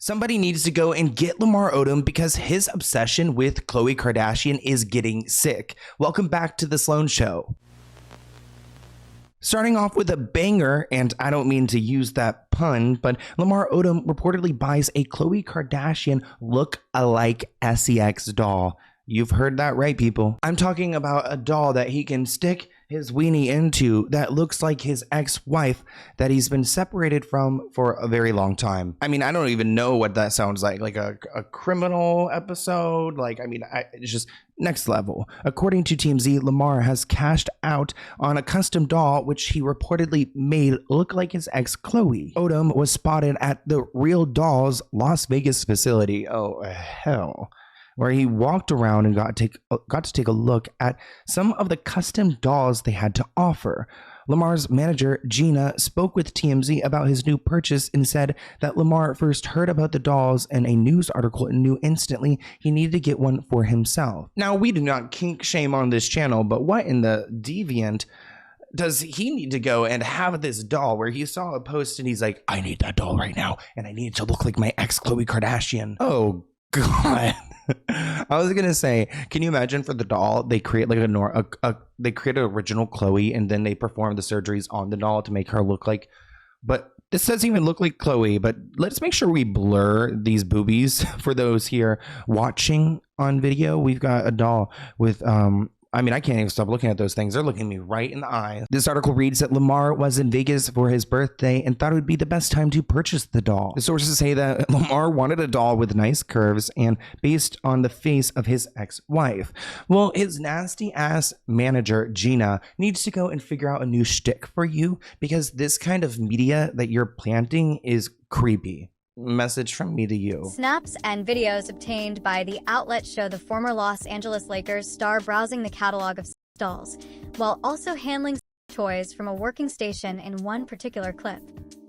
Somebody needs to go and get Lamar Odom because his obsession with KHLOE Kardashian is getting sick. Welcome back to The Sloan Show. Starting off with a banger, and I don't mean to use that pun, but Lamar Odom reportedly buys a KHLOE Kardashian look-alike SEX doll. You've heard that right, people. I'm talking about a doll that he can stick his weenie into that looks like his ex-wife that he's been separated from for a very long time. I mean, I don't even know what that sounds like a criminal episode. Like, I mean, it's just next level. According to TMZ, Lamar has cashed out on a custom doll, which he reportedly made look like his ex KHLOE. Odom was spotted at the Real Dolls Las Vegas facility. Oh, hell. Where he walked around and got to take a look at some of the custom dolls they had to offer. Lamar's manager, Gina, spoke with TMZ about his new purchase and said that Lamar first heard about the dolls in a news article and knew instantly he needed to get one for himself. Now, we do not kink shame on this channel, but what in the deviant does he need to go and have this doll where he saw a post and he's like, I need that doll right now and I need it to look like my ex KHLOE Kardashian. Oh, God. I was gonna say, can you imagine for the doll they create like they create an original KHLOE and then they perform the surgeries on the doll to make her look like, but this doesn't even look like KHLOE. But let's make sure we blur these boobies for those here watching on video. We've got a doll with I mean, I can't even stop looking at those things. They're looking me right in the eye. This article reads that Lamar was in Vegas for his birthday and thought it would be the best time to purchase the doll. The sources say that Lamar wanted a doll with nice curves and based on the face of his ex-wife. Well, his nasty ass manager, Gina, needs to go and figure out a new shtick for you because this kind of media that you're planting is creepy. Message from me to you. Snaps and videos obtained by the outlet show the former Los Angeles Lakers star browsing the catalog of dolls, while also handling toys from a working station in one particular clip.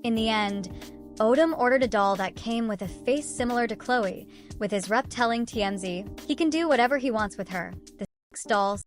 In the end, Odom ordered a doll that came with a face similar to KHLOE, with his rep telling TMZ he can do whatever he wants with her. The doll.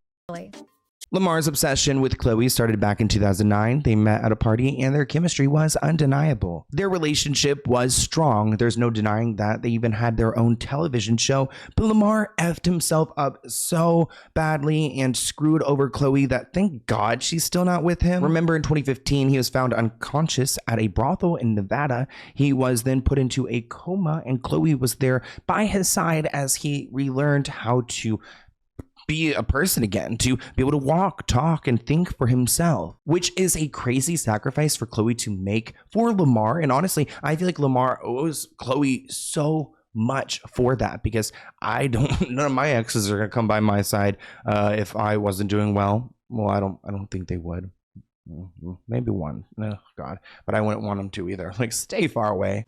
Lamar's obsession with KHLOE started back in 2009. They met at a party and their chemistry was undeniable. Their relationship was strong. There's no denying that. They even had their own television show, but Lamar effed himself up so badly and screwed over KHLOE that thank God she's still not with him. Remember in 2015, he was found unconscious at a brothel in Nevada. He was then put into a coma and KHLOE was there by his side as he relearned how to be a person again, to be able to walk, talk, and think for himself, which is a crazy sacrifice for KHLOE to make for Lamar. And honestly, I feel like Lamar owes KHLOE so much for that because none of my exes are gonna come by my side if I wasn't doing well. Well, I don't think they would. Maybe one. Oh God, but I wouldn't want them to either. Like, stay far away.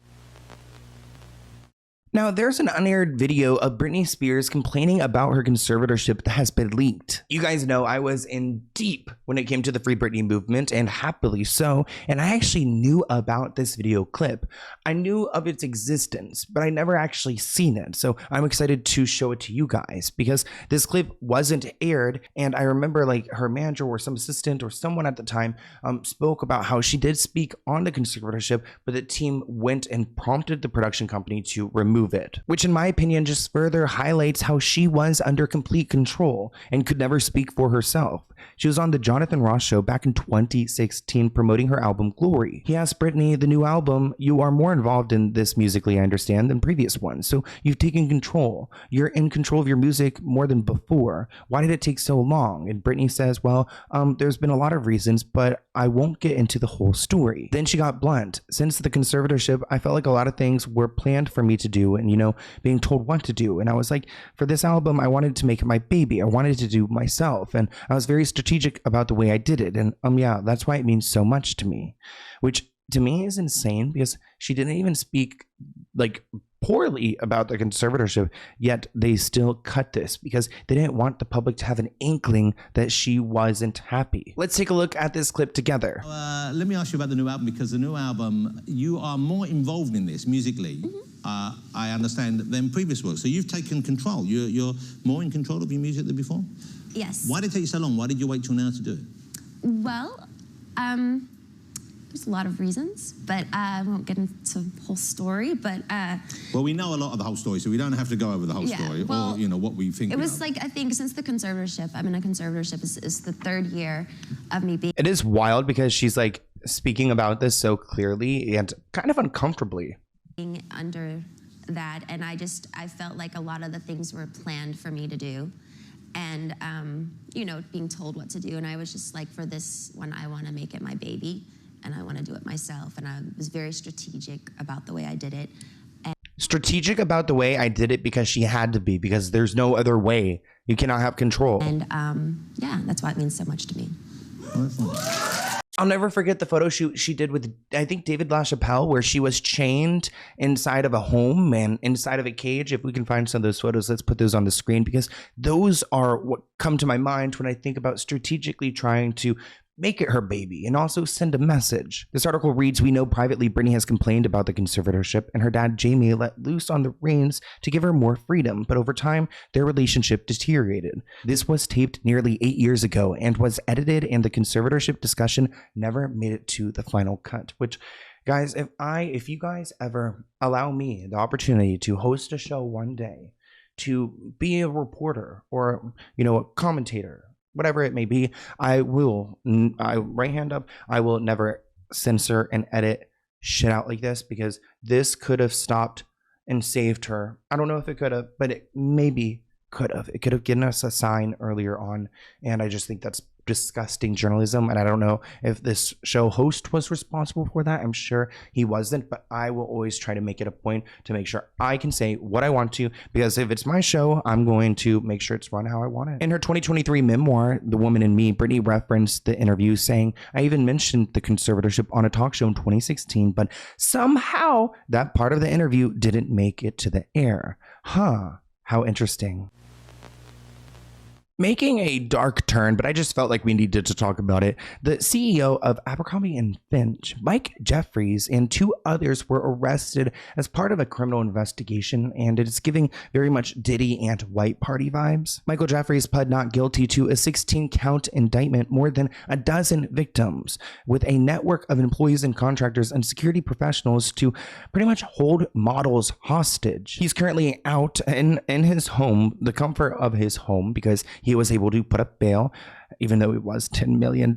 Now, there's an unaired video of Britney Spears complaining about her conservatorship that has been leaked. You guys know I was in deep when it came to the Free Britney movement, and happily so, and I actually knew about this video clip. I knew of its existence, but I never actually seen it, so I'm excited to show it to you guys because this clip wasn't aired, and I remember like her manager or some assistant or someone at the time spoke about how she did speak on the conservatorship, but the team went and prompted the production company to remove it, which in my opinion just further highlights how she was under complete control and could never speak for herself. She was on the Jonathan Ross show back in 2016 promoting her album Glory. He asked Britney, the new album, you are more involved in this musically, I understand, than previous ones, so you've taken control. You're in control of your music more than before. Why did it take so long? And Britney says, well, there's been a lot of reasons, but I won't get into the whole story. Then she got blunt. Since the conservatorship, I felt like a lot of things were planned for me to do and, you know, being told what to do. And I was like, for this album, I wanted to make it my baby. I wanted to do myself. And I was very strategic about the way I did it. And yeah, that's why it means so much to me, which to me is insane because she didn't even speak like poorly about the conservatorship, yet they still cut this because they didn't want the public to have an inkling that she wasn't happy. Let's take a look at this clip together. Let me ask you about the new album, because the new album, you are more involved in this musically, I understand, than previous work. So you've taken control. You're more in control of your music than before? Yes. Why did it take you so long? Why did you wait till now to do it? Well, There's a lot of reasons, but I won't get into the whole story, but... well, we know a lot of the whole story, so we don't have to go over the whole story, well, or, you know, what we think. It was like, I think since the conservatorship, I'm in a conservatorship, is the 3rd year of me being... It is wild because she's like speaking about this so clearly and kind of uncomfortably. Under that, and I felt like a lot of the things were planned for me to do. And, you know, being told what to do. And I was just like, for this one, I want to make it my baby. And I want to do it myself. And I was very strategic about the way I did it. And strategic about the way I did it because she had to be, because there's no other way. You cannot have control. And yeah, that's why it means so much to me. I'll never forget the photo shoot she did with, I think, David LaChapelle, where she was chained inside of a home and inside of a cage. If we can find some of those photos, let's put those on the screen, because those are what come to my mind when I think about strategically trying to make it her baby and also send a message. This article reads, we know privately Britney has complained about the conservatorship and her dad Jamie let loose on the reins to give her more freedom, but over time their relationship deteriorated. This was taped nearly 8 years ago and was edited, and the conservatorship discussion never made it to the final cut. Which, guys, if you guys ever allow me the opportunity to host a show one day, to be a reporter or, you know, a commentator, whatever it may be, I will never censor and edit shit out like this, because this could have stopped and saved her. I don't know if it could have, but it maybe could have. It could have given us a sign earlier on, and I just think that's disgusting journalism. And I don't know if this show host was responsible for that. I'm sure he wasn't, but I will always try to make it a point to make sure I can say what I want to, because if it's my show, I'm going to make sure it's run how I want it. In her 2023 memoir, The Woman in Me, Britney referenced the interview, saying, I even mentioned the conservatorship on a talk show in 2016, but somehow that part of the interview didn't make it to the air. Huh, how interesting. Making a dark turn, but I just felt like we needed to talk about it. The CEO of Abercrombie & Fitch, Mike Jeffries, and 2 others were arrested as part of a criminal investigation, and it's giving very much Diddy and White Party vibes. Michael Jeffries pled not guilty to a 16-count indictment, more than a dozen victims, with a network of employees and contractors and security professionals to pretty much hold models hostage. He's currently out in his home, the comfort of his home, because he was able to put up bail, even though it was $10 million.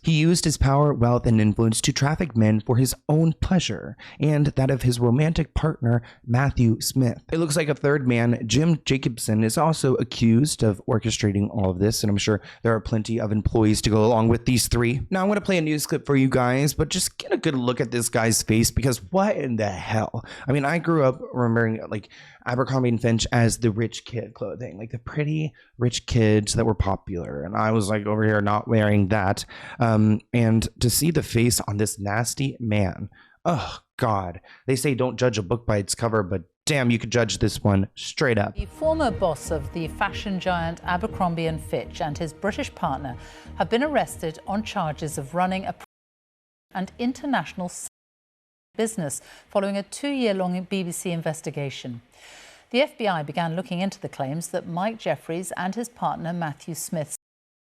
He used his power, wealth, and influence to traffic men for his own pleasure and that of his romantic partner, Matthew Smith. It looks like a third man, Jim Jacobson, is also accused of orchestrating all of this, and I'm sure there are plenty of employees to go along with these 3. Now I'm going to play a news clip for you guys, but just get a good look at this guy's face, because what in the hell? I mean, I grew up remembering like Abercrombie & Fitch as the rich kid clothing, like the pretty rich kids that were popular, and I was like over here not wearing that, and to see the face on this nasty man, oh God, they say don't judge a book by its cover, but damn, you could judge this one straight up. The former boss of the fashion giant Abercrombie & Fitch and his British partner have been arrested on charges of running a and international business following a 2-year-long BBC investigation. The FBI began looking into the claims that Mike Jeffries and his partner Matthew Smith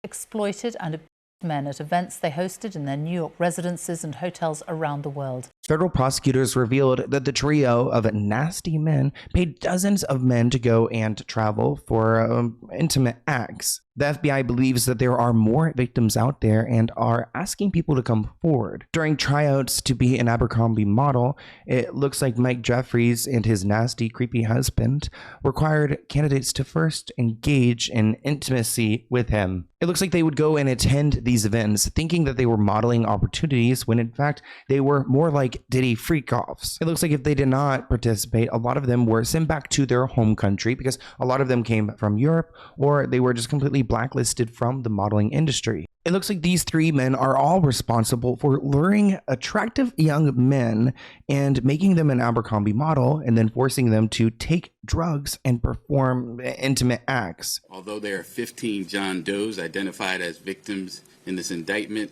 exploited and abused men at events they hosted in their New York residences and hotels around the world. Federal prosecutors revealed that the trio of nasty men paid dozens of men to go and travel for intimate acts. The FBI believes that there are more victims out there and are asking people to come forward. During tryouts to be an Abercrombie model, it looks like Mike Jeffries and his nasty, creepy husband required candidates to first engage in intimacy with him. It looks like they would go and attend these events thinking that they were modeling opportunities, when in fact they were more like Diddy freak-offs. It looks like if they did not participate, a lot of them were sent back to their home country, because a lot of them came from Europe, or they were just completely blacklisted from the modeling industry. It looks like these 3 men are all responsible for luring attractive young men and making them an Abercrombie model, and then forcing them to take drugs and perform intimate acts. Although there are 15 John Does identified as victims in this indictment,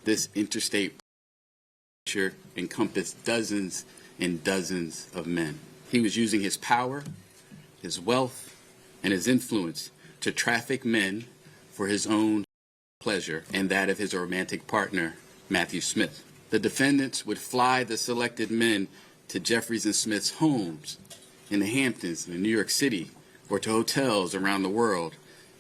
this interstate encompassed dozens and dozens of men. He was using his power, his wealth, and his influence to traffic men for his own pleasure and that of his romantic partner, Matthew Smith. The defendants would fly the selected men to Jeffries and Smith's homes in the Hamptons in New York City, or to hotels around the world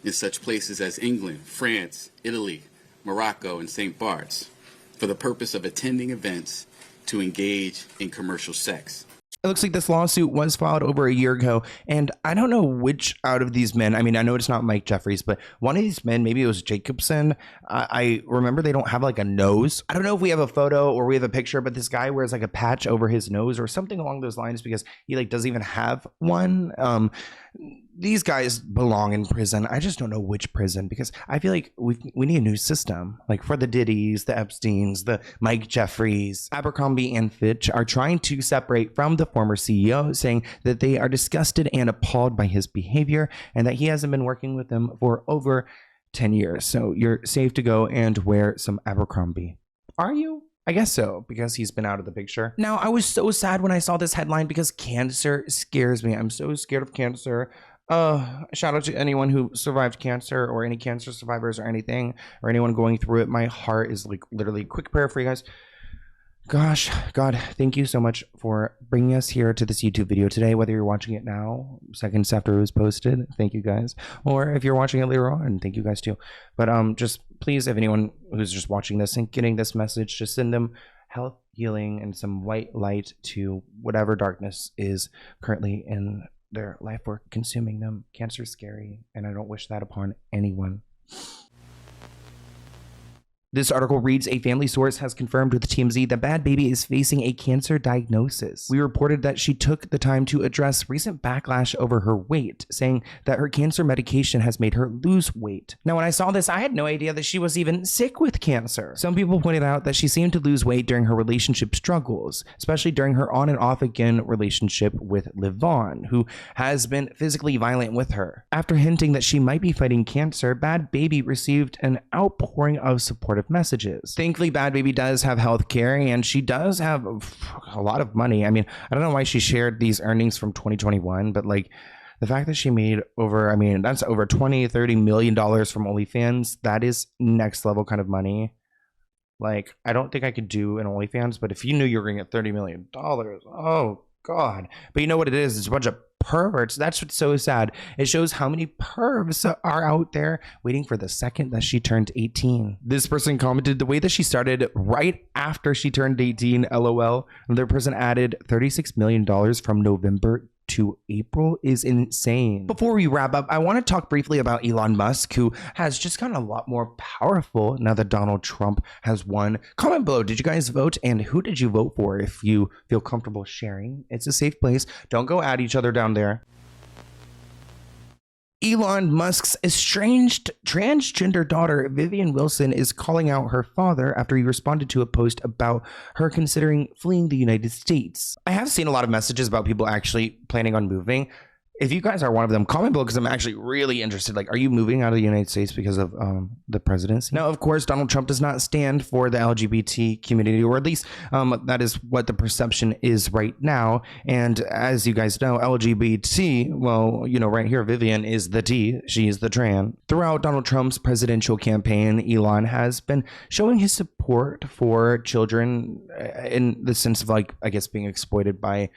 in such places as England, France, Italy, Morocco, and St. Bart's, for the purpose of attending events to engage in commercial sex. It looks like this lawsuit was filed over a year ago, and I don't know which out of these men, I mean, I know it's not Mike Jeffries, but one of these men, maybe it was Jacobson. I remember they don't have like a nose. I don't know if we have a photo or we have a picture, but this guy wears like a patch over his nose or something along those lines because he like doesn't even have one. These guys belong in prison. I just don't know which prison because I feel like we need a new system. Like for the Diddys, the Epsteins, the Mike Jeffries, Abercrombie and Fitch are trying to separate from the former CEO, saying that they are disgusted and appalled by his behavior and that he hasn't been working with them for over 10 years. So you're safe to go and wear some Abercrombie. Are you? I guess so, because he's been out of the picture. Now, I was so sad when I saw this headline because cancer scares me. I'm so scared of cancer. Shout out to anyone who survived cancer or any cancer survivors or anything or anyone going through it. My heart is like literally quick prayer for you guys. Gosh, God, thank you so much for bringing us here to this YouTube video today, whether you're watching it now, seconds after it was posted, thank you guys, or if you're watching it later on, thank you guys too. But just please, if anyone who's just watching this and getting this message, just send them health, healing, and some white light to whatever darkness is currently in their life or consuming them. Cancer is scary, and I don't wish that upon anyone. This article reads, a family source has confirmed with TMZ that Bad Baby is facing a cancer diagnosis. We reported that she took the time to address recent backlash over her weight, saying that her cancer medication has made her lose weight. Now, when I saw this, I had no idea that she was even sick with cancer. Some people pointed out that she seemed to lose weight during her relationship struggles, especially during her on and off again relationship with Livon, who has been physically violent with her. After hinting that she might be fighting cancer, Bad Baby received an outpouring of supportive messages. Thankfully, Bad Baby does have health care and she does have a lot of money. I mean, I don't know why she shared these earnings from 2021, but like the fact that she made over, I mean, that's over $20-30 million from OnlyFans. That is next level kind of money. Like, I don't think I could do an OnlyFans, but if you knew you were going to get $30 million, oh God. But you know what it is? It's a bunch of perverts. That's what's so sad. It shows how many pervs are out there waiting for the second that she turned 18. This person commented, the way that she started right after she turned 18, LOL. Another person added $36 million from November to April is insane. Before we wrap up, I want to talk briefly about Elon Musk, who has just gotten a lot more powerful now that Donald Trump has won. Comment below, did you guys vote and who did you vote for? If you feel comfortable sharing, it's a safe place. Don't go at each other down there. Elon Musk's estranged transgender daughter, Vivian Wilson, is calling out her father after he responded to a post about her considering fleeing the United States. I have seen a lot of messages about people actually planning on moving. If you guys are one of them, comment below because I'm actually really interested. Like, are you moving out of the United States because of the presidency? Now, of course, Donald Trump does not stand for the LGBT community, or at least that is what the perception is right now. And as you guys know, LGBT, well, you know, right here, Vivian is the T. She is the tran. Throughout Donald Trump's presidential campaign, Elon has been showing his support for children in the sense of, like, I guess, being exploited by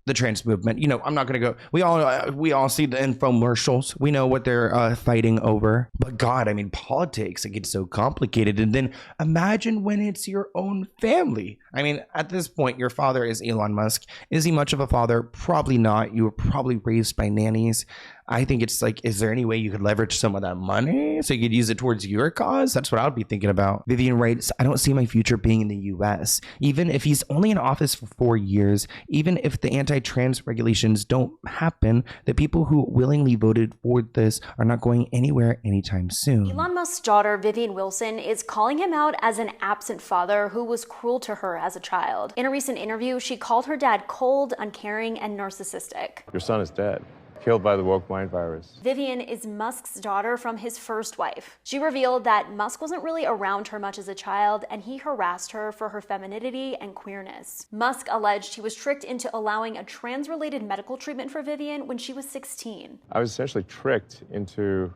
the trans movement. You know, I'm not gonna go, we all see the infomercials, we know what they're fighting over, but God, I mean, politics, it gets so complicated. And then imagine when it's your own family. I mean, at this point, your father is Elon Musk. Is he much of a father? Probably not. You were probably raised by nannies. I think it's like, is there any way you could leverage some of that money so you could use it towards your cause? That's what I would be thinking about. Vivian writes, I don't see my future being in the US. Even if he's only in office for 4 years, even if the anti-trans regulations don't happen, the people who willingly voted for this are not going anywhere anytime soon. Elon Musk's daughter, Vivian Wilson, is calling him out as an absent father who was cruel to her as a child. In a recent interview, she called her dad cold, uncaring, and narcissistic. Your son is dead. Killed by the woke mind virus. Vivian is Musk's daughter from his first wife. She revealed that Musk wasn't really around her much as a child, and he harassed her for her femininity and queerness. Musk alleged he was tricked into allowing a trans-related medical treatment for Vivian when she was 16. I was essentially tricked into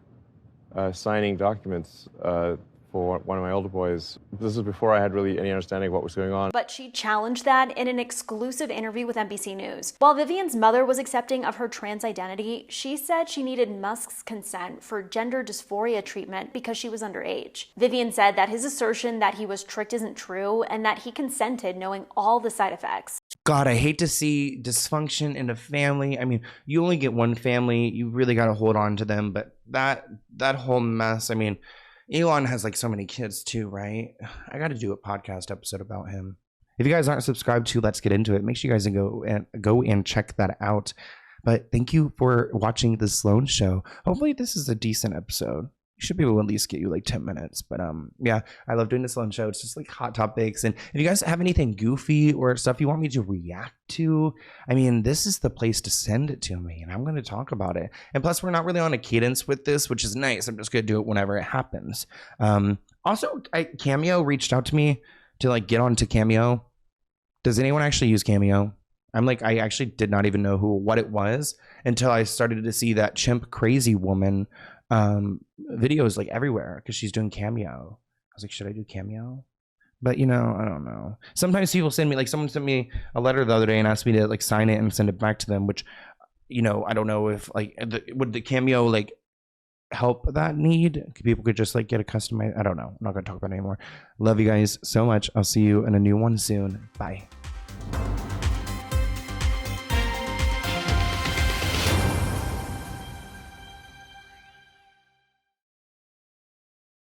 signing documents for one of my older boys This is before I had really any understanding of what was going on. But she challenged that in an exclusive interview with NBC News. While Vivian's mother was accepting of her trans identity, she said she needed Musk's consent for gender dysphoria treatment because she was underage. Vivian said that his assertion that he was tricked isn't true and that he consented knowing all the side effects. God, I hate to see dysfunction in a family. I mean, you only get one family. You really got to hold on to them. But that whole mess, I mean, Elon has like so many kids too, right? I got to do a podcast episode about him. If you guys aren't subscribed to Let's Get Into It, make sure you guys go and check that out. But thank you for watching the Sloan Show. Hopefully this is a decent episode. You should be able to at least get you like 10 minutes. But yeah, I love doing the Sloan Show. It's just like hot topics. And if you guys have anything goofy or stuff you want me to react to, I mean, this is the place to send it to me. And I'm going to talk about it. And plus, we're not really on a cadence with this, which is nice. I'm just going to do it whenever it happens. Also, Cameo reached out to me to like get onto Cameo. Does anyone actually use Cameo? I'm like, I actually did not even know what it was until I started to see that chimp crazy woman videos like everywhere because she's doing Cameo. I was like, should I do Cameo? But you know, I don't know. Sometimes people send me, like someone sent me a letter the other day and asked me to like sign it and send it back to them, which, you know, I don't know if like would the Cameo like help that need? People could just like get a customized. I don't know. I'm not gonna talk about it anymore. Love you guys so much. I'll see you in a new one soon. Bye.